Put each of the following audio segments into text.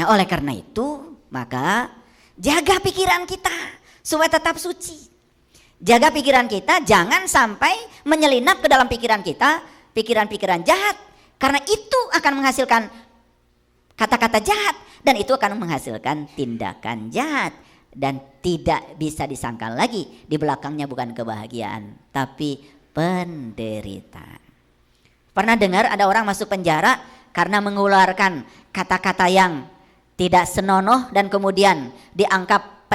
Nah, oleh karena itu, maka jaga pikiran kita supaya tetap suci. Jaga pikiran kita jangan sampai menyelinap ke dalam pikiran kita pikiran-pikiran jahat, karena itu akan menghasilkan kata-kata jahat dan itu akan menghasilkan tindakan jahat dan tidak bisa disangkal lagi di belakangnya bukan kebahagiaan tapi penderitaan. Pernah dengar ada orang masuk penjara karena mengeluarkan kata-kata yang tidak senonoh dan kemudian dianggap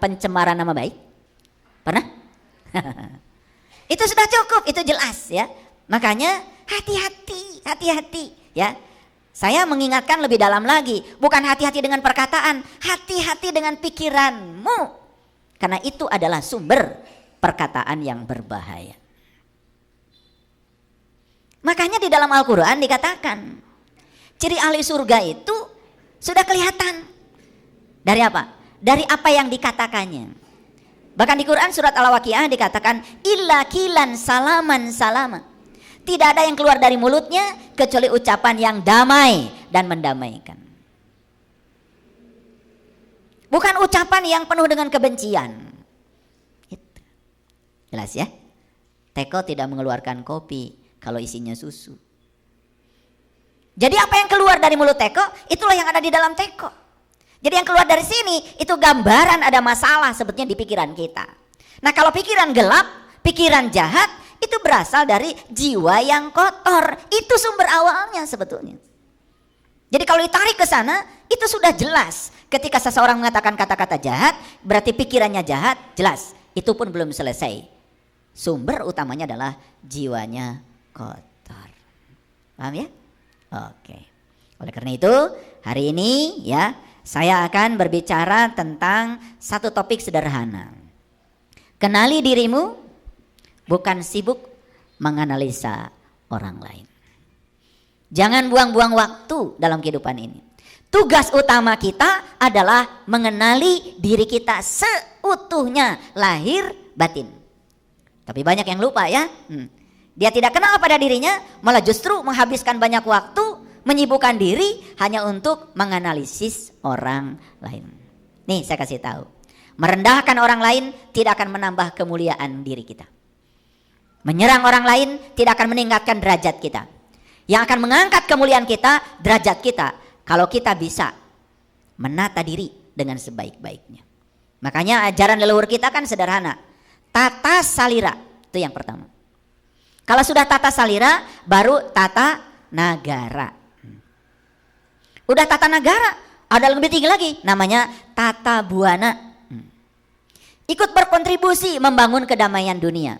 pencemaran nama baik? Pernah? Itu sudah cukup, itu jelas ya. Makanya hati-hati ya. Saya mengingatkan lebih dalam lagi, bukan hati-hati dengan perkataan, hati-hati dengan pikiranmu. Karena itu adalah sumber perkataan yang berbahaya. Makanya di dalam Al-Quran dikatakan, ciri ahli surga itu sudah kelihatan. Dari apa? Dari apa yang dikatakannya. Bahkan di Quran surat Al-Waqiah dikatakan, illa kilan salaman salama. Tidak ada yang keluar dari mulutnya kecuali ucapan yang damai dan mendamaikan. Bukan ucapan yang penuh dengan kebencian. Gitu. Jelas ya? Teko tidak mengeluarkan kopi kalau isinya susu. Jadi apa yang keluar dari mulut teko, itulah yang ada di dalam teko. Jadi yang keluar dari sini itu gambaran ada masalah sebetulnya di pikiran kita. Nah, kalau pikiran gelap, pikiran jahat itu berasal dari jiwa yang kotor. Itu sumber awalnya sebetulnya. Jadi kalau ditarik ke sana itu sudah jelas. Ketika seseorang mengatakan kata-kata jahat berarti pikirannya jahat, jelas. Itu pun belum selesai. Sumber utamanya adalah jiwanya kotor. Paham ya? Oke. Oleh karena itu hari ini ya saya akan berbicara tentang satu topik sederhana. Kenali dirimu, bukan sibuk menganalisa orang lain. Jangan buang-buang waktu dalam kehidupan ini. Tugas utama kita adalah mengenali diri kita seutuhnya, lahir batin. Tapi banyak yang lupa ya. Dia tidak kenal pada dirinya, malah justru menghabiskan banyak waktu menyibukkan diri hanya untuk menganalisis orang lain. Nih saya kasih tahu, merendahkan orang lain tidak akan menambah kemuliaan diri kita. Menyerang orang lain tidak akan meningkatkan derajat kita. Yang akan mengangkat kemuliaan kita, derajat kita, kalau kita bisa menata diri dengan sebaik-baiknya. Makanya ajaran leluhur kita kan sederhana, tata salira, itu yang pertama. Kalau sudah tata salira, baru tata nagara. Udah tata negara, ada yang lebih tinggi lagi, namanya tata buana. Ikut berkontribusi membangun kedamaian dunia.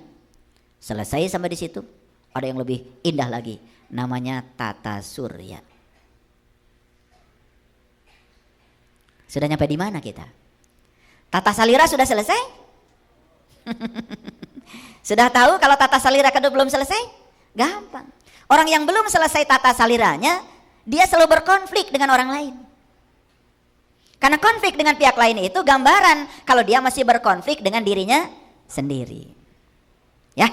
Selesai sampai di situ, ada yang lebih indah lagi, namanya tata surya. Sudah nyampe di mana kita? Tata salira sudah selesai? Sudah tahu kalau tata salira kedua belum selesai? Gampang. Orang yang belum selesai tata saliranya, dia selalu berkonflik dengan orang lain. Karena konflik dengan pihak lain itu gambaran kalau dia masih berkonflik dengan dirinya sendiri. Ya,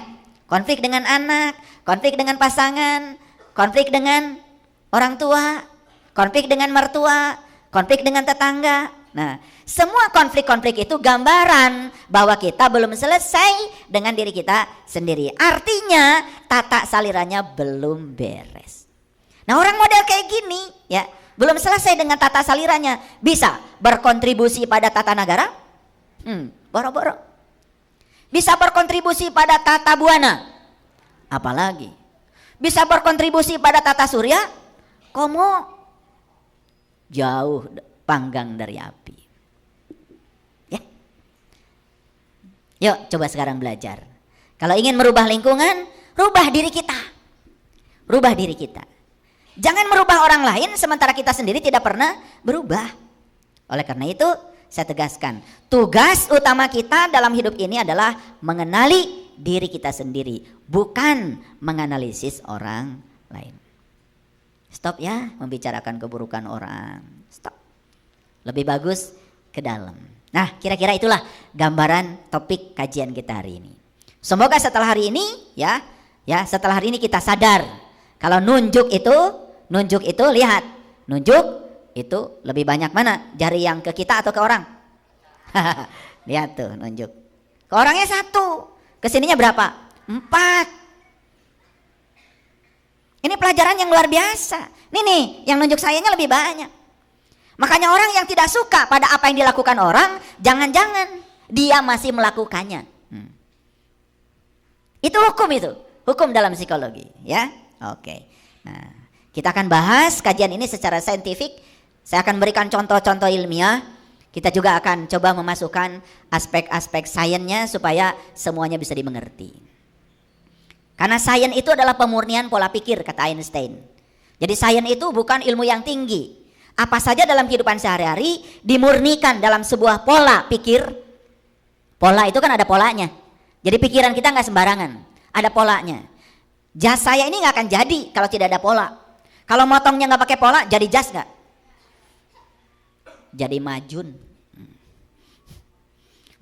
konflik dengan anak, konflik dengan pasangan, konflik dengan orang tua, konflik dengan mertua, konflik dengan tetangga. Nah, semua konflik-konflik itu gambaran bahwa kita belum selesai dengan diri kita sendiri. Artinya tata saliranya belum beres. Nah, orang model kayak gini ya, belum selesai dengan tata saliranya, bisa berkontribusi pada tata negara? Boro-boro. Bisa berkontribusi pada tata buana? Apalagi? Bisa berkontribusi pada tata surya? Komo jauh panggang dari api. Ya. Yuk coba sekarang belajar. Kalau ingin merubah lingkungan, rubah diri kita. Rubah diri kita. Jangan merubah orang lain sementara kita sendiri tidak pernah berubah. Oleh karena itu saya tegaskan, tugas utama kita dalam hidup ini adalah mengenali diri kita sendiri, bukan menganalisis orang lain. Stop ya membicarakan keburukan orang. Stop. Lebih bagus ke dalam. Nah, kira-kira itulah gambaran topik kajian kita hari ini. Semoga setelah hari ini ya setelah hari ini kita sadar kalau nunjuk itu lihat, nunjuk Itu lebih banyak mana? Jari yang ke kita atau ke orang? Lihat tuh nunjuk. Ke orangnya 1. Kesininya berapa? 4. Ini pelajaran yang luar biasa. Nih, yang nunjuk sayanya lebih banyak. Makanya orang yang tidak suka pada apa yang dilakukan orang, jangan-jangan dia masih melakukannya. Itu hukum itu. Hukum dalam psikologi, ya. Oke. Nah, kita akan bahas kajian ini secara saintifik. Saya akan berikan contoh-contoh ilmiah. Kita juga akan coba memasukkan aspek-aspek sainsnya supaya semuanya bisa dimengerti. Karena sains itu adalah pemurnian pola pikir, kata Einstein. Jadi sains itu bukan ilmu yang tinggi. Apa saja dalam kehidupan sehari-hari dimurnikan dalam sebuah pola pikir. Pola itu kan ada polanya. Jadi pikiran kita nggak sembarangan, ada polanya. Jas saya ini nggak akan jadi kalau tidak ada pola. Kalau motongnya nggak pakai pola, jadi jas nggak? Jadi majun.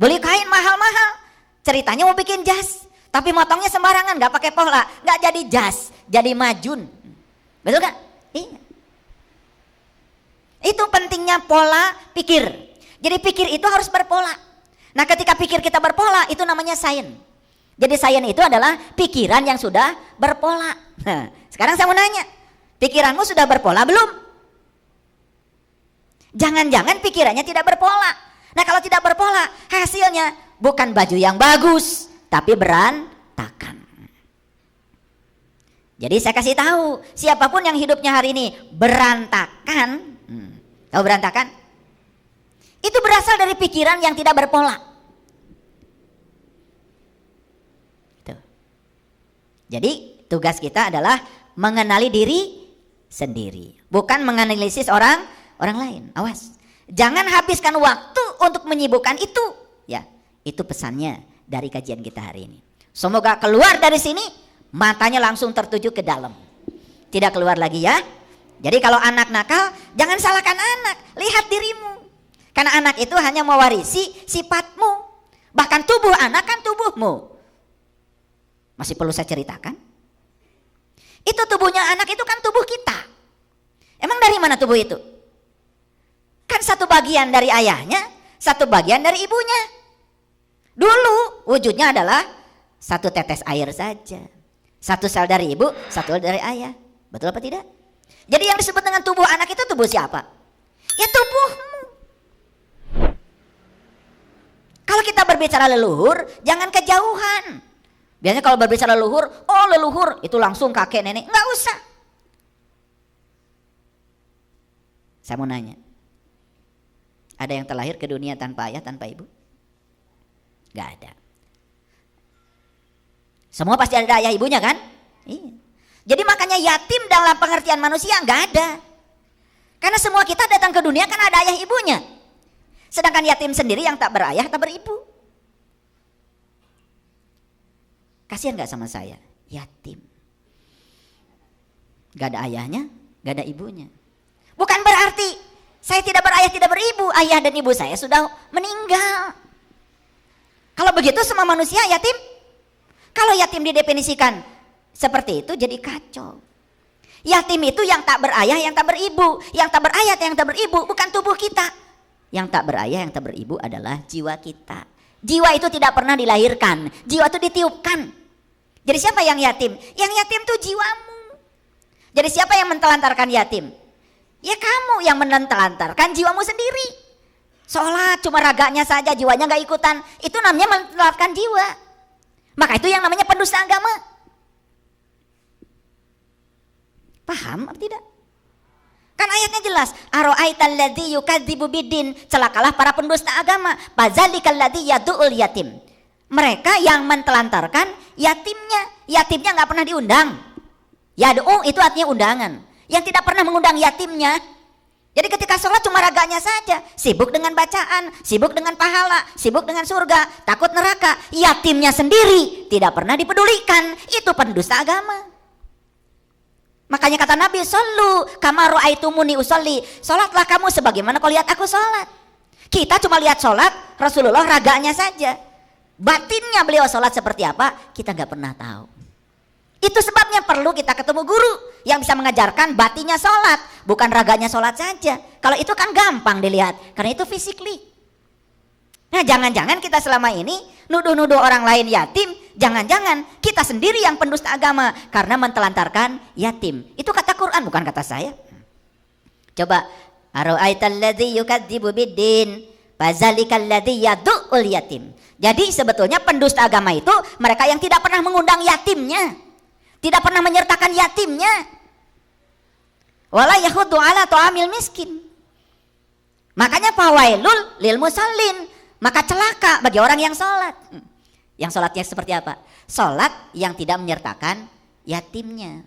Beli kain mahal-mahal, ceritanya mau bikin jas, tapi motongnya sembarangan, nggak pakai pola, nggak jadi jas, jadi majun. Betul kan? Iya. Itu pentingnya pola pikir. Jadi pikir itu harus berpola. Nah, ketika pikir kita berpola, itu namanya sains. Jadi sains itu adalah pikiran yang sudah berpola. Nah, sekarang saya mau nanya, pikiranmu sudah berpola belum? Jangan-jangan pikirannya tidak berpola. Nah, kalau tidak berpola, hasilnya bukan baju yang bagus, tapi berantakan. Jadi saya kasih tahu, siapapun yang hidupnya hari ini berantakan, tahu berantakan? Itu berasal dari pikiran yang tidak berpola. Tuh. Jadi tugas kita adalah mengenali diri sendiri, bukan menganalisis orang lain. Awas, jangan habiskan waktu untuk menyibukkan itu. Ya, itu pesannya dari kajian kita hari ini. Semoga keluar dari sini matanya langsung tertuju ke dalam, tidak keluar lagi ya. Jadi kalau anak nakal, jangan salahkan anak, lihat dirimu. Karena anak itu hanya mewarisi sifatmu. Bahkan tubuh anak kan tubuhmu. Masih perlu saya ceritakan? Itu tubuhnya anak itu kan tubuh kita. Emang dari mana tubuh itu? Kan satu bagian dari ayahnya, satu bagian dari ibunya. Dulu wujudnya adalah satu tetes air saja. Satu sel dari ibu, satu dari ayah. Betul apa tidak? Jadi yang disebut dengan tubuh anak itu tubuh siapa? Ya tubuhmu. Kalau kita berbicara leluhur, jangan kejauhan. Biasanya kalau berbicara leluhur, oh leluhur itu langsung kakek nenek. Nggak usah. Saya mau nanya, ada yang terlahir ke dunia tanpa ayah, tanpa ibu? Nggak ada. Semua pasti ada ayah ibunya kan? Iya. Jadi makanya yatim dalam pengertian manusia nggak ada. Karena semua kita datang ke dunia kan ada ayah ibunya. Sedangkan yatim sendiri yang tak berayah, tak beribu. Kasihan gak sama saya? Yatim. Gak ada ayahnya, gak ada ibunya. Bukan berarti saya tidak berayah, tidak beribu. Ayah dan ibu saya sudah meninggal. Kalau begitu semua manusia yatim? Kalau yatim didefinisikan seperti itu jadi kacau. Yatim itu yang tak berayah, yang tak beribu. Yang tak berayah, yang tak beribu bukan tubuh kita. Yang tak berayah, yang tak beribu adalah jiwa kita. Jiwa itu tidak pernah dilahirkan, jiwa itu ditiupkan. Jadi siapa yang yatim? Yang yatim itu jiwamu. Jadi siapa yang mentelantarkan yatim? Ya kamu yang mentelantarkan jiwamu sendiri. Sholat cuma raganya saja, jiwanya gak ikutan. Itu namanya mentelantarkan jiwa. Maka itu yang namanya pendusta agama. Paham atau tidak? Kan ayatnya jelas, aro'aital ladzi yukadzibu bidin, celakalah para pendusta agama, fazalikal ladzi yad'ul yatim. Mereka yang mentelantarkan yatimnya. Yatimnya nggak pernah diundang. Yad'u itu artinya undangan. Yang tidak pernah mengundang yatimnya. Jadi ketika sholat cuma raganya saja, sibuk dengan bacaan, sibuk dengan pahala, sibuk dengan surga, takut neraka. Yatimnya sendiri tidak pernah dipedulikan. Itu pendusta agama. Makanya kata Nabi, "Shollu kama ra'aitumuni usolli." Salatlah kamu sebagaimana kau lihat aku salat. Kita cuma lihat salat Rasulullah raganya saja. Batinnya beliau salat seperti apa, kita nggak pernah tahu. Itu sebabnya perlu kita ketemu guru yang bisa mengajarkan batinnya salat. bukan raganya sholat saja. Kalau itu kan gampang dilihat, karena itu physically. Nah jangan-jangan kita selama ini nuduh-nuduh orang lain yatim, jangan-jangan kita sendiri yang pendusta agama karena mentelantarkan yatim. Itu kata Quran, bukan kata saya. Coba, ara'aital ladzi yukadzibu biddin, fazalikal ladzi yad'ul yatim. Jadi sebetulnya pendusta agama itu mereka yang tidak pernah mengundang yatimnya, tidak pernah menyertakan yatimnya. Wala yahuddu ala ta'amil miskin. Makanya fawailul lil musallin. Maka celaka bagi orang yang sholat. Yang sholatnya seperti apa? Sholat yang tidak menyertakan yatimnya.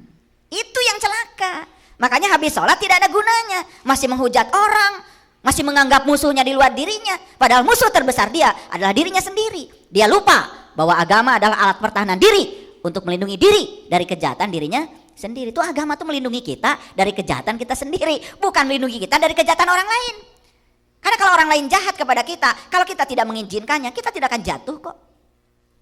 Itu yang celaka. Makanya habis sholat tidak ada gunanya. Masih menghujat orang. Masih menganggap musuhnya di luar dirinya. Padahal musuh terbesar dia adalah dirinya sendiri. Dia lupa bahwa agama adalah alat pertahanan diri. Untuk melindungi diri dari kejahatan dirinya sendiri. Itu agama tuh melindungi kita dari kejahatan kita sendiri. Bukan melindungi kita dari kejahatan orang lain. Karena kalau orang lain jahat kepada kita, kalau kita tidak mengizinkannya, kita tidak akan jatuh kok.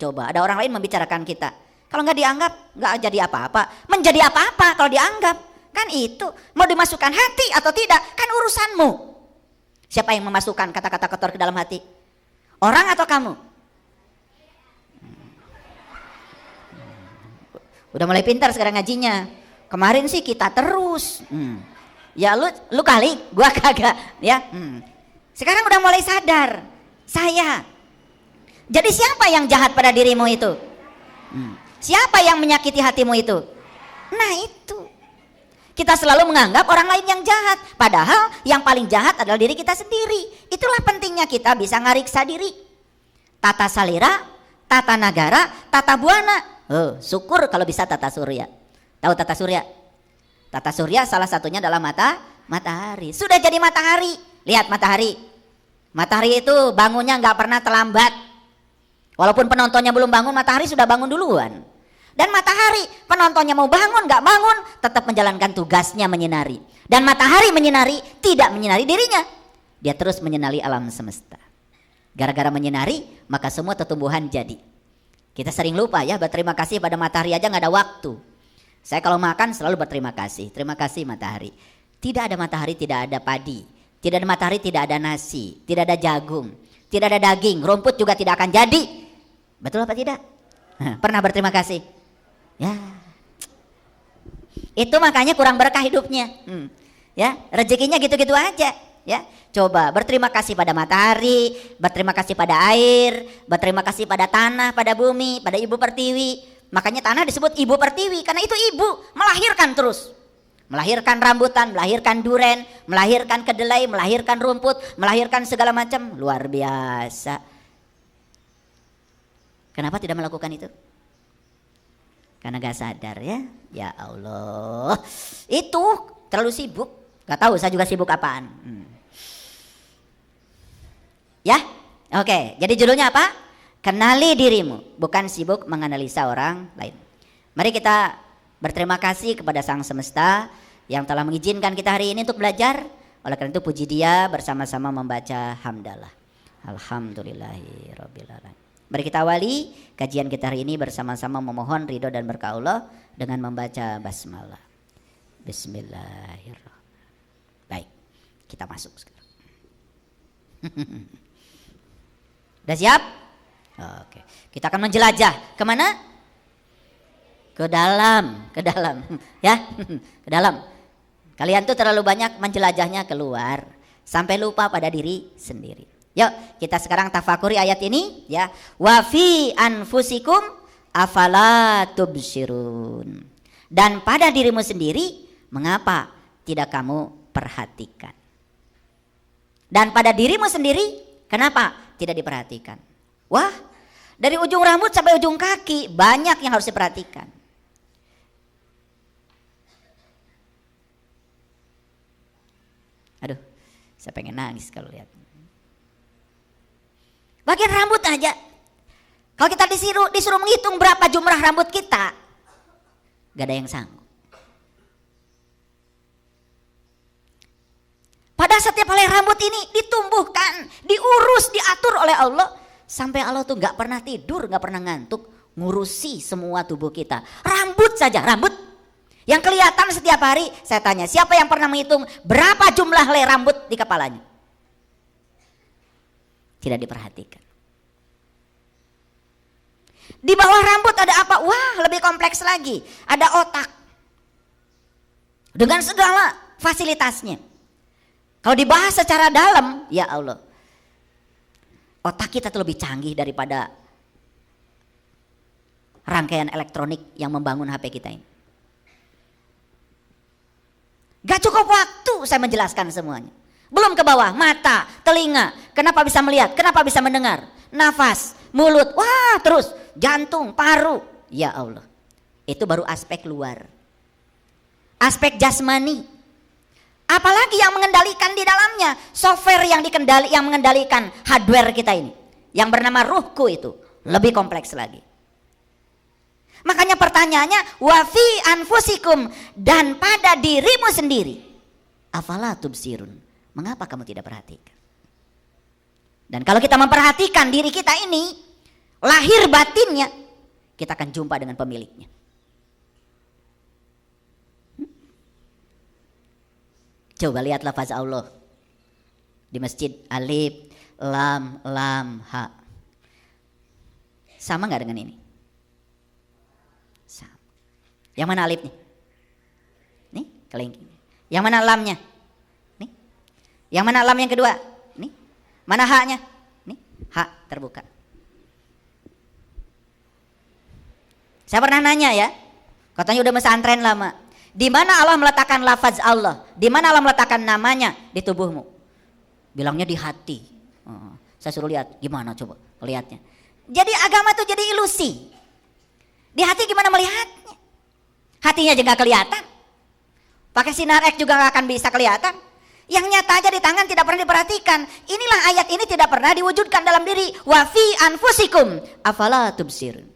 Coba ada orang lain membicarakan kita. Kalau nggak dianggap, nggak jadi apa-apa. Menjadi apa-apa kalau dianggap. Kan itu, mau dimasukkan hati atau tidak, kan urusanmu. Siapa yang memasukkan kata-kata kotor ke dalam hati? Orang atau kamu? Udah mulai pintar sekarang ngajinya. Kemarin sih kita terus. Ya lu kali, gua kagak. Ya. Sekarang udah mulai sadar, saya. Jadi siapa yang jahat pada dirimu itu? Siapa yang menyakiti hatimu itu? Nah itu. Kita selalu menganggap orang lain yang jahat. Padahal yang paling jahat adalah diri kita sendiri. Itulah pentingnya kita bisa ngariksa diri. Tata salira, tata nagara, tata buana. Oh, syukur kalau bisa tata surya. Tahu tata surya? Tata surya salah satunya adalah matahari. Sudah jadi matahari. Lihat matahari. Matahari itu bangunnya nggak pernah terlambat. Walaupun penontonnya belum bangun, matahari sudah bangun duluan. Dan matahari, penontonnya mau bangun nggak bangun, tetap menjalankan tugasnya menyinari. Dan matahari menyinari, tidak menyinari dirinya. Dia terus menyinari alam semesta. Gara-gara menyinari, maka semua tumbuhan jadi. Kita sering lupa ya, berterima kasih pada matahari aja nggak ada waktu. Saya kalau makan selalu berterima kasih. Terima kasih matahari. Tidak ada matahari, tidak ada padi. Tidak ada matahari, tidak ada nasi, tidak ada jagung, tidak ada daging, rumput juga tidak akan jadi. Betul apa tidak? Pernah berterima kasih? Ya. Itu makanya kurang berkah hidupnya. Ya, rezekinya gitu-gitu aja. Ya, coba berterima kasih pada matahari, berterima kasih pada air, berterima kasih pada tanah, pada bumi, pada ibu pertiwi. Makanya tanah disebut ibu pertiwi karena itu ibu melahirkan terus. Melahirkan rambutan, melahirkan duren, melahirkan kedelai, melahirkan rumput, melahirkan segala macam. Luar biasa. Kenapa tidak melakukan itu? Karena gak sadar ya. Ya Allah. Itu terlalu sibuk. Gak tahu saya juga sibuk apaan. Ya? Oke. Jadi judulnya apa? Kenali dirimu. Bukan sibuk menganalisa orang lain. Mari kita berterima kasih kepada Sang Semesta yang telah mengizinkan kita hari ini untuk belajar. Oleh karena itu puji Dia bersama-sama membaca hamdalah. Alhamdulillahirabbil alamin. Mari kita awali kajian kita hari ini bersama-sama memohon ridho dan berkah Allah dengan membaca basmalah. Bismillahirrahmanirrahim. Baik, kita masuk sekarang. Udah siap? Oke. Kita akan menjelajah kemana? Ke dalam ya, ke dalam. Kalian tuh terlalu banyak menjelajahnya keluar sampai lupa pada diri sendiri. Yuk kita sekarang tafakuri ayat ini ya. Wa fi anfusikum afala tubsirun. Dan pada dirimu sendiri mengapa tidak kamu perhatikan? Dan pada dirimu sendiri kenapa tidak diperhatikan? Wah, dari ujung rambut sampai ujung kaki banyak yang harus diperhatikan. Aduh, saya pengen nangis kalau lihat. Bagian rambut aja. Kalau kita disuruh menghitung berapa jumlah rambut kita, gak ada yang sanggup. Pada setiap helai rambut ini ditumbuhkan, diurus, diatur oleh Allah. Sampai Allah tuh gak pernah tidur, gak pernah ngantuk, ngurusi semua tubuh kita. Rambut saja, rambut. Yang kelihatan setiap hari, saya tanya, siapa yang pernah menghitung berapa jumlah helai rambut di kepalanya? Tidak diperhatikan. Di bawah rambut ada apa? Wah, lebih kompleks lagi. Ada otak. Dengan segala fasilitasnya. Kalau dibahas secara dalam, ya Allah. Otak kita tuh lebih canggih daripada rangkaian elektronik yang membangun HP kita ini. Gak cukup waktu saya menjelaskan semuanya. Belum ke bawah, mata, telinga, kenapa bisa melihat, kenapa bisa mendengar, nafas, mulut, wah terus, jantung, paru. Ya Allah, itu baru aspek luar. Aspek jasmani. Apalagi yang mengendalikan di dalamnya, software yang mengendalikan hardware kita ini. Yang bernama ruhku itu, lebih kompleks lagi. Makanya pertanyaannya wa fi anfusikum, dan pada dirimu sendiri. Afala tubsirun, mengapa kamu tidak perhatikan? Dan kalau kita memperhatikan diri kita ini, lahir batinnya, kita akan jumpa dengan pemiliknya. Coba lihat lafaz Allah di masjid, alif, lam, ha. Sama nggak dengan ini? Yang mana alifnya? Nih, kelingking. Yang mana lamnya? Nih. Yang mana lam yang kedua? Nih. Mana haknya? Nih, hak terbuka. Saya pernah nanya ya, katanya udah pesantren lama. Di mana Allah meletakkan lafaz Allah? Di mana Allah meletakkan namanya di tubuhmu? Bilangnya di hati. Saya suruh lihat, gimana coba lihatnya. Jadi agama itu jadi ilusi. Di hati gimana melihatnya? Hatinya juga gak kelihatan. Pakai sinar X juga gak akan bisa kelihatan. Yang nyata aja di tangan tidak pernah diperhatikan. Inilah ayat ini tidak pernah diwujudkan dalam diri. Wa fi anfusikum afala tubsirun.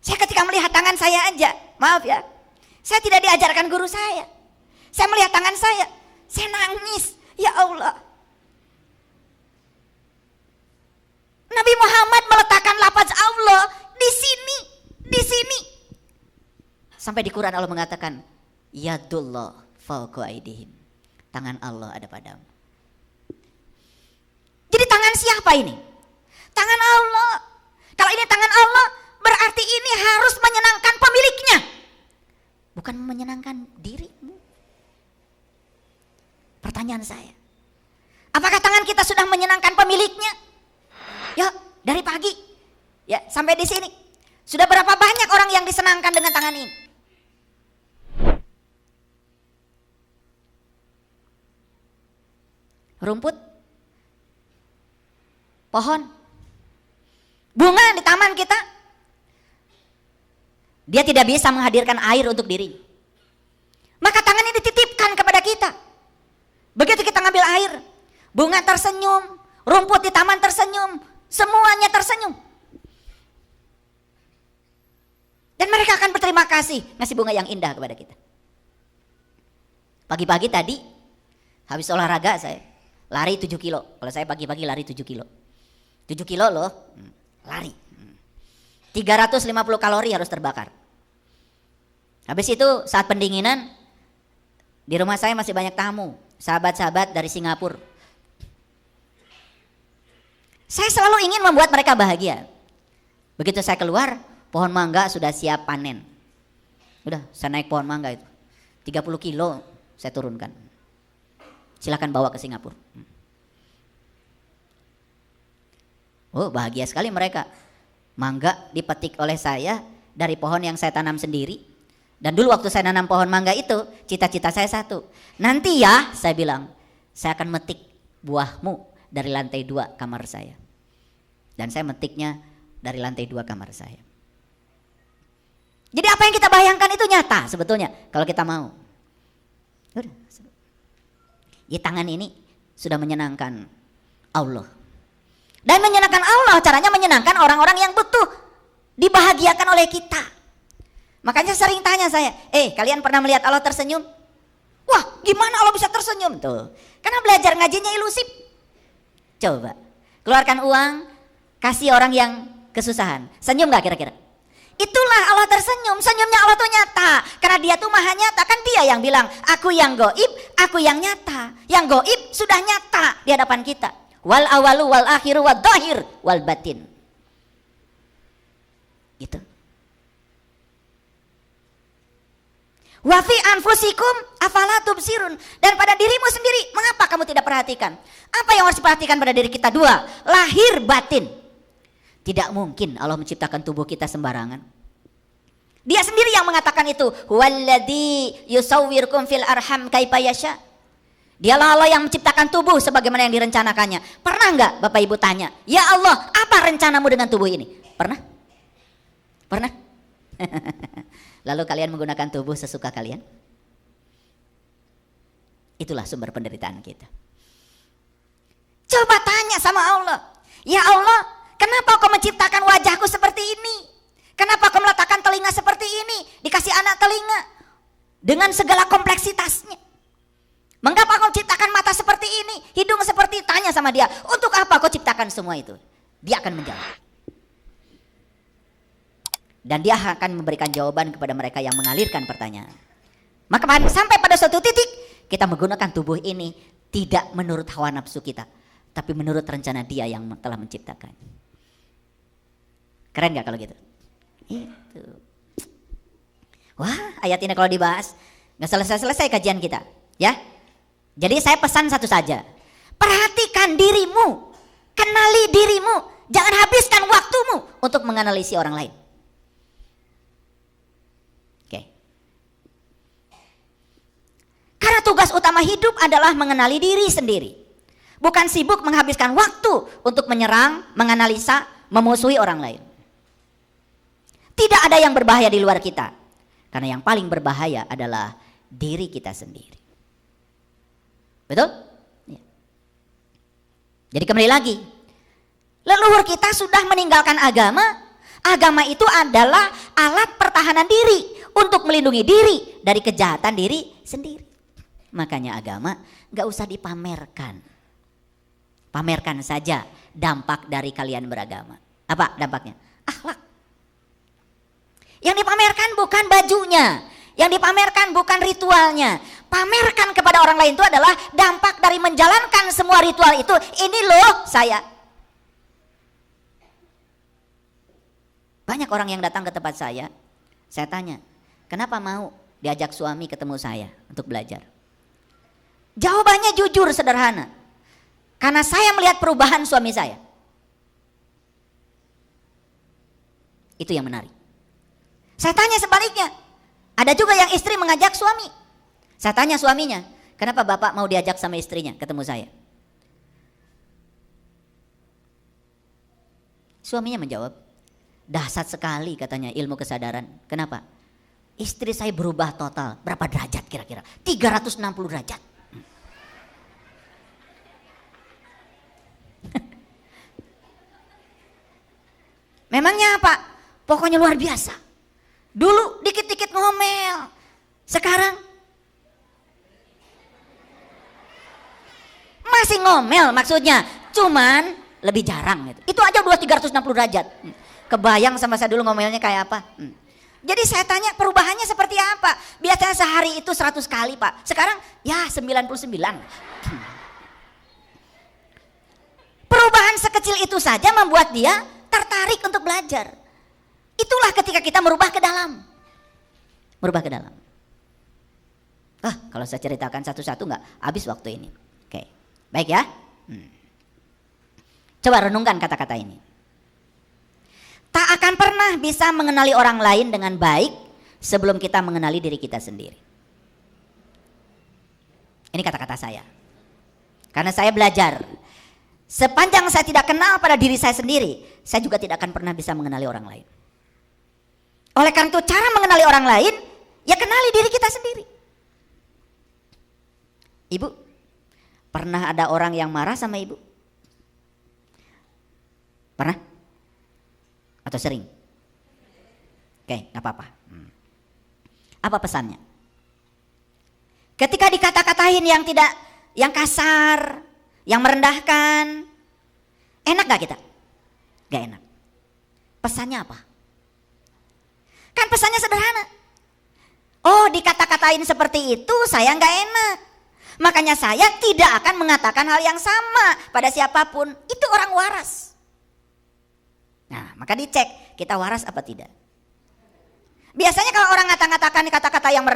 Saya ketika melihat tangan saya aja, maaf ya, saya tidak diajarkan guru saya. Saya melihat tangan saya nangis. Ya Allah. Nabi Muhammad meletakkan lafaz Allah di sini. Sampai di Quran Allah mengatakan, Yadullah fawqa aydihim. Tangan Allah ada padamu. Jadi tangan siapa ini? Tangan Allah. Kalau ini tangan Allah, berarti ini harus menyenangkan pemiliknya. Bukan menyenangkan dirimu. Pertanyaan saya, apakah tangan kita sudah menyenangkan pemiliknya? Ya, dari pagi ya sampai di sini. Sudah berapa banyak orang yang disenangkan dengan tangan ini? Rumput, pohon, bunga di taman kita, dia tidak bisa menghadirkan air untuk diri. Maka tangan ini dititipkan kepada kita. Begitu kita ngambil air, bunga tersenyum, rumput di taman tersenyum, semuanya tersenyum. Dan mereka akan berterima kasih ngasih bunga yang indah kepada kita. Pagi-pagi tadi habis olahraga saya lari 7 kilo. Kalau saya pagi-pagi lari 7 kilo. 7 kilo loh, lari. 350 kalori harus terbakar. Habis itu saat pendinginan, di rumah saya masih banyak tamu. Sahabat-sahabat dari Singapura. Saya selalu ingin membuat mereka bahagia. Begitu saya keluar, pohon mangga sudah siap panen. Udah, saya naik pohon mangga itu. 30 kilo saya turunkan. Silakan bawa ke Singapura. Oh, bahagia sekali mereka. Mangga dipetik oleh saya dari pohon yang saya tanam sendiri. Dan dulu waktu saya nanam pohon mangga itu, cita-cita saya satu. Nanti ya, saya bilang, saya akan metik buahmu dari lantai 2 kamar saya. Dan saya metiknya dari lantai 2 kamar saya. Jadi apa yang kita bayangkan itu nyata sebetulnya kalau kita mau. Udah. Di tangan ini sudah menyenangkan Allah. Dan menyenangkan Allah caranya menyenangkan orang-orang yang butuh dibahagiakan oleh kita. Makanya sering tanya saya, kalian pernah melihat Allah tersenyum? Wah, gimana Allah bisa tersenyum tuh? Karena belajar ngajinya ilusif. Coba keluarkan uang, kasih orang yang kesusahan. Senyum gak kira-kira? Itulah Allah tersenyum. Senyumnya Allah tuh nyata. Karena dia tuh maha nyata. Kan dia yang bilang, aku yang goib, aku yang nyata. Yang goib sudah nyata di hadapan kita. Wal awalu wal akhiru wal dhahir wal batin. Gitu. Wa fi anfusikum afala tubsirun. Dan pada dirimu sendiri, mengapa kamu tidak perhatikan? Apa yang harus diperhatikan pada diri kita? Dua, lahir batin. Tidak mungkin Allah menciptakan tubuh kita sembarangan. Dia sendiri yang mengatakan itu. Walladzi yusawwirkum fil arham kaifa yasha. Dialah Allah yang menciptakan tubuh sebagaimana yang direncanakannya. Pernah enggak Bapak Ibu tanya, ya Allah, apa rencanamu dengan tubuh ini? Pernah? Pernah? Lalu kalian menggunakan tubuh sesuka kalian? Itulah sumber penderitaan kita. Coba tanya sama Allah. Ya Allah, kenapa kau menciptakan wajahku seperti ini? Kenapa kau meletakkan telinga seperti ini? Dikasih anak telinga. Dengan segala kompleksitasnya. Mengapa kau ciptakan mata seperti ini? Hidung seperti, tanya sama dia. Untuk apa kau ciptakan semua itu? Dia akan menjawab. Dan dia akan memberikan jawaban kepada mereka yang mengalirkan pertanyaan. Maka sampai pada suatu titik kita menggunakan tubuh ini tidak menurut hawa nafsu kita, tapi menurut rencana dia yang telah menciptakan. Keren gak kalau gitu? Itu. Wah, ayat ini kalau dibahas gak selesai-selesai kajian kita, ya. Jadi saya pesan satu saja. Perhatikan dirimu, kenali dirimu, jangan habiskan waktumu untuk menganalisi orang lain. Karena tugas utama hidup adalah mengenali diri sendiri. Bukan sibuk menghabiskan waktu untuk menyerang, menganalisa, memusuhi orang lain. Tidak ada yang berbahaya di luar kita. Karena yang paling berbahaya adalah diri kita sendiri. Betul? Ya. Jadi kembali lagi. Leluhur kita sudah meninggalkan agama. Agama itu adalah alat pertahanan diri. Untuk melindungi diri dari kejahatan diri sendiri. Makanya agama gak usah dipamerkan. Pamerkan saja dampak dari kalian beragama. Apa dampaknya? Akhlak. Yang dipamerkan bukan bajunya. Yang dipamerkan bukan ritualnya. Pamerkan kepada orang lain itu adalah dampak dari menjalankan semua ritual itu. Ini loh saya. Banyak orang yang datang ke tempat saya tanya, kenapa mau diajak suami ketemu saya untuk belajar? Jawabannya jujur sederhana. Karena saya melihat perubahan suami saya. Itu yang menarik. Saya tanya sebaliknya. Ada juga yang istri mengajak suami. Saya tanya suaminya, kenapa bapak mau diajak sama istrinya ketemu saya? Suaminya menjawab, dahsyat sekali katanya ilmu kesadaran. Kenapa? Istri saya berubah total. Berapa derajat kira-kira? 360 derajat. Memangnya apa? Pokoknya luar biasa. Dulu dikit-dikit ngomel. Sekarang masih ngomel maksudnya. Cuman lebih jarang gitu. Itu aja udah 360 derajat. Kebayang sama saya dulu ngomelnya kayak apa. Jadi saya tanya perubahannya seperti apa. Biasanya sehari itu 100 kali Pak. Sekarang ya 99. Perubahan sekecil itu saja membuat dia tertarik untuk belajar. Itulah ketika kita merubah ke dalam. Merubah ke dalam. Kalau saya ceritakan satu-satu nggak habis waktu ini. Oke, baik ya. Coba renungkan kata-kata ini. Tak akan pernah bisa mengenali orang lain dengan baik sebelum kita mengenali diri kita sendiri. Ini kata-kata saya. Karena saya belajar. Sepanjang saya tidak kenal pada diri saya sendiri, saya juga tidak akan pernah bisa mengenali orang lain. Oleh karena itu cara mengenali orang lain, ya kenali diri kita sendiri. Ibu, pernah ada orang yang marah sama ibu? Pernah? Atau sering? Oke, gak apa-apa. Apa pesannya? Ketika dikata-katain yang kasar, yang merendahkan, enak gak kita? Gak enak. Pesannya apa? pesannya sederhana. Oh, dikata-katain seperti itu saya nggak enak. Makanya saya tidak akan mengatakan hal yang sama pada siapapun. Itu orang waras. Nah, maka dicek kita waras apa tidak. Biasanya kalau orang ngata-ngatakan kata-kata yang